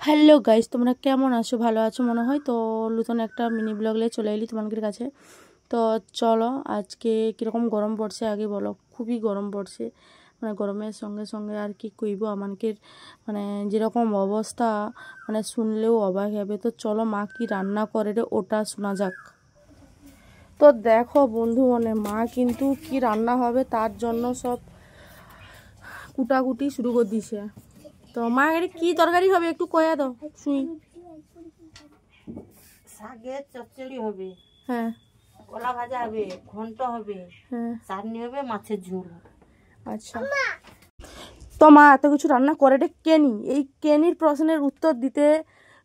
Hello guys, তোমরা কেমন আছো? ভালো আছো মনে হয়। তো নতুন একটা মিনি ব্লগ নিয়ে চলে এলি তোমাদের কাছে। তো চলো, আজকে কীরকম গরম পড়ছে আগে বলো। খুবই গরম পড়ছে, মানে গরমের সঙ্গে সঙ্গে আর কি কইব আমাকে, মানে যেরকম অবস্থা, মানে শুনলেও অবাক হবে। তো চলো মা কি রান্না করে রে ওটা শোনা যাক। তো দেখো বন্ধু, মানে মা কিন্তু কি রান্না হবে তার জন্য সব কুটাকুটি শুরু করে দিছে। তো মা এটা কি তরকারি হবে একটু কয়া দাও শুই। শাকের চচ্চড়ি হবে, হ্যাঁ, কলা ভাজা হবে, ঘন্ট হবে, হ্যাঁ, চাটনি হবে, মাছের ঝোল হবে। আচ্ছা। তো মা এত কিছু রান্না করে রে কেনি? এই কেনির প্রশ্নের উত্তর দিতে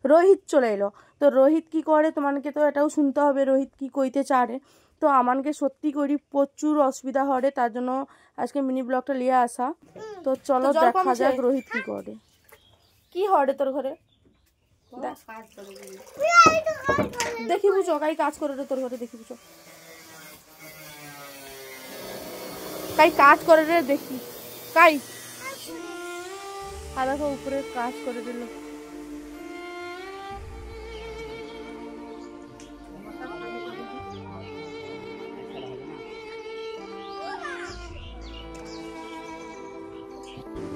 রোহিত চলে এলো। তো রোহিত কি করে তোমাকে তো এটাও শুনতে হবে, রোহিত কি কইতে চারে। তো আমাকে সত্যি করি প্রচুর অসুবিধা হবে, তার জন্য আজকে মিনি ব্লগটা নিয়ে আসা। তো চলো দেখা যাক রোহিত কি করে। কি হরে তোর ঘরে দেখি বুঝো কাই কাজ করে রে তোর ঘরে, দেখি বুঝো কাই কাজ করে রে, দেখি কাই আলাদা উপরে কাজ করে দিল।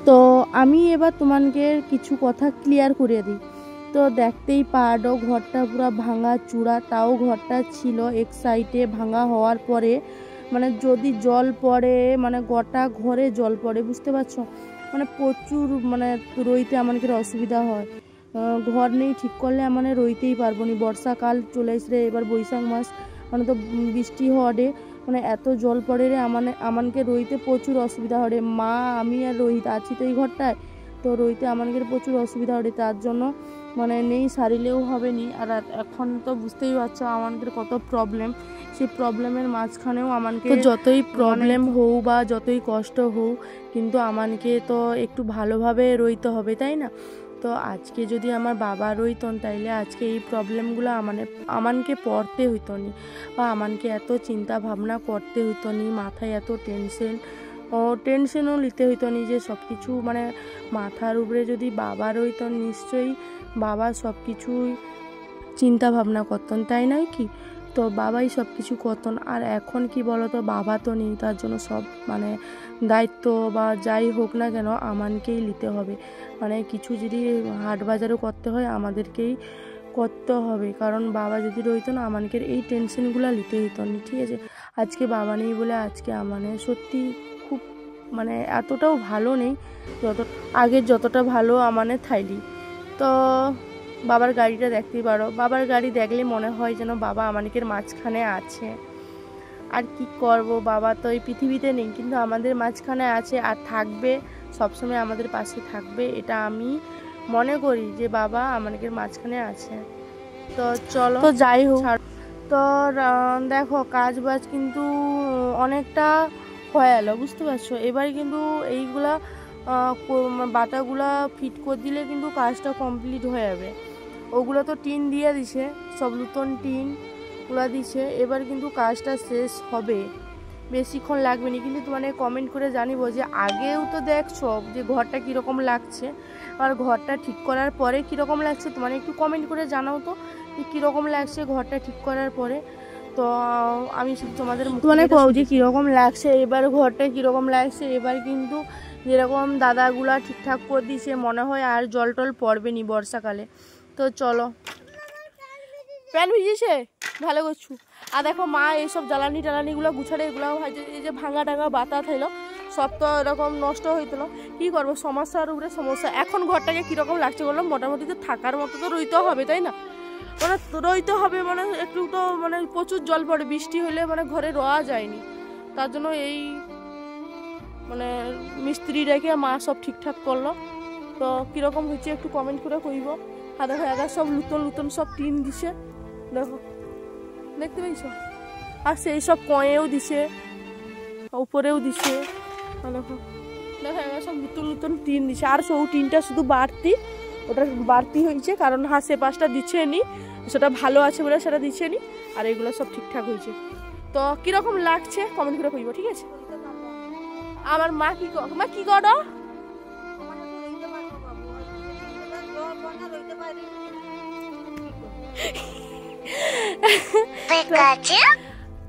তো আমি এবার তোমাকে কিছু কথা ক্লিয়ার করে দিই। তো দেখতেই পারো ঘরটা পুরো ভাঙা চূড়া, তাও ঘরটা ছিল এক সাইডে। ভাঙা হওয়ার পরে মানে যদি জল পড়ে, মানে গোটা ঘরে জল পড়ে, বুঝতে পারছো? মানে প্রচুর মানে রইতে আমাদের অসুবিধা হয়। ঘর নেই ঠিক করলে মানে রইতেই পারবো না। বর্ষাকাল চলে এসে এবার বৈশাখ মাস, মানে তো বৃষ্টি হওয়ারে মানে এত জল পড়ে রে আমাকে রইতে প্রচুর অসুবিধা হয়। মা আমি আর রোহিত আছি তো এই ঘরটায়, তো রইতে আমাদের প্রচুর অসুবিধা হয়। তার জন্য মানে নেই সারিলেও হবে নি। আর এখন তো বুঝতেই পারছো আমাদের কত প্রবলেম, সেই প্রবলেমের মাঝখানেও আমাকে যতই প্রবলেম হোক বা যতই কষ্ট হোক, কিন্তু আমাকে তো একটু ভালোভাবে রইতে হবে, তাই না? তো আজকে যদি আমার বাবা রইতন তাইলে আজকে এই প্রবলেমগুলো আমাকে পড়তে হইতো নি, বা আমাকে এত চিন্তা ভাবনা করতে হইতো নি, মাথায় এত টেনশনও নিতে হইতো নি যে সব কিছু মানে মাথার উপরে যদি বাবা রইতন নিশ্চয়ই বাবা সব কিছুই চিন্তা ভাবনা করতেন, তাই নয় কি? তো বাবাই সব কিছু করতেন। আর এখন কি বলো তো, বাবা তো নেই, তার জন্য সব মানে দায়িত্ব বা যাই হোক না কেন আমানকেই নিতে হবে। মানে কিছু যদি হাট বাজারও করতে হয় আমাদেরকেই করতে হবে, কারণ বাবা যদি রইতো না আমাদের এই টেনশনগুলো নিতে হইতো না, ঠিক আছে? আজকে বাবা নেই বলে আজকে মানে সত্যি খুব মানে এতটাও ভালো নেই আগের যতটা ভালো আমানে থাইলি। তো বাবার গাড়িটা দেখতেই পারো, বাবার গাড়ি দেখলে মনে হয় যেন বাবা আমাদের মাঝখানে আছে। আর কি করব, বাবা তো এই পৃথিবীতে নেই কিন্তু আমাদের মাঝখানে আছে আর থাকবে, সবসময় আমাদের পাশে থাকবে, এটা আমি মনে করি যে বাবা আমাদের মাঝখানে আছে। তো চলো, তো যাই হোক। তো দেখো কাজ বাজ কিন্তু অনেকটা হয়ে এলো, বুঝতে পারছো? এবার কিন্তু এইগুলা বাটাগুলা ফিট করে দিলে কিন্তু কাজটা কমপ্লিট হয়ে যাবে। ওগুলো তো টিন দিয়ে দিছে, সব নতুন টিনগুলো দিছে, এবার কিন্তু কাজটা শেষ হবে, বেশিক্ষণ লাগবে না। কিন্তু তোমার কমেন্ট করে জানিব যে আগেও তো দেখছো যে ঘরটা কীরকম লাগছে, আর ঘরটা ঠিক করার পরে কীরকম লাগছে, তোমার একটু কমেন্ট করে জানাও তো যে কীরকম লাগছে ঘরটা ঠিক করার পরে। তো আমি তোমাদের মানে কও যে কীরকম লাগছে, এবার ঘরটা কীরকম লাগছে। এবার কিন্তু যেরকম দাদাগুলা ঠিকঠাক করে দিছে মনে হয় আর জল টল পড়বে নি বর্ষাকালে। তো চলো, প্যান্ট ভিজেছে ভালো করছু। আর দেখো মা এইসব জ্বালানি টালানিগুলো গুছাড়ে, এগুলো এই যে ভাঙা টাঙা বাতা থাইলো সব তো এরকম নষ্ট হইতো। কী করবো, সমস্যার উপরে সমস্যা। এখন ঘরটাকে কীরকম লাগছে বললাম, মোটামুটি তো থাকার মতো তো রইতে হবে, তাই না? মানে রইতে হবে, মানে একটু তো মানে প্রচুর জল পড়ে, বৃষ্টি হইলে মানে ঘরে রওয়া যায়নি। তার জন্য এই মানে মিস্ত্রি রেখে মা সব ঠিকঠাক করলো। তো কীরকম হয়েছে একটু কমেন্ট করে কইব। আর দেখো একা সব নতুন সব টিন দিছে, দেখো দেখতে পাইছো? আর সেই সব কয়েও দিছে, উপরেও দিছে, দেখো দেখো এবার সব নতুন টিন দিছে। আর সব টিনটা শুধু বাড়তি, ওটা বাড়তি হয়েছে কারণ সে পাশটা দিচ্ছে নি, সেটা ভালো আছে বলে সেটা দিচ্ছে নি। আর এগুলো সব ঠিকঠাক হয়েছে। তো কীরকম লাগছে কমেন্ট করে কইব, ঠিক আছে? আমার মা কি করো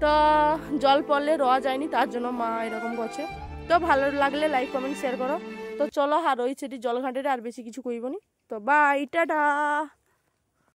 তো জল পড়লে রোয়া যায়নি, তার জন্য মা এরকম করছে। তো ভালো লাগলে লাইক কমেন্ট শেয়ার করো। তো চলো, আর ওই সেটি জল ঘাঁটে আর বেশি কিছু কইবনি। তো বাই, টাটা।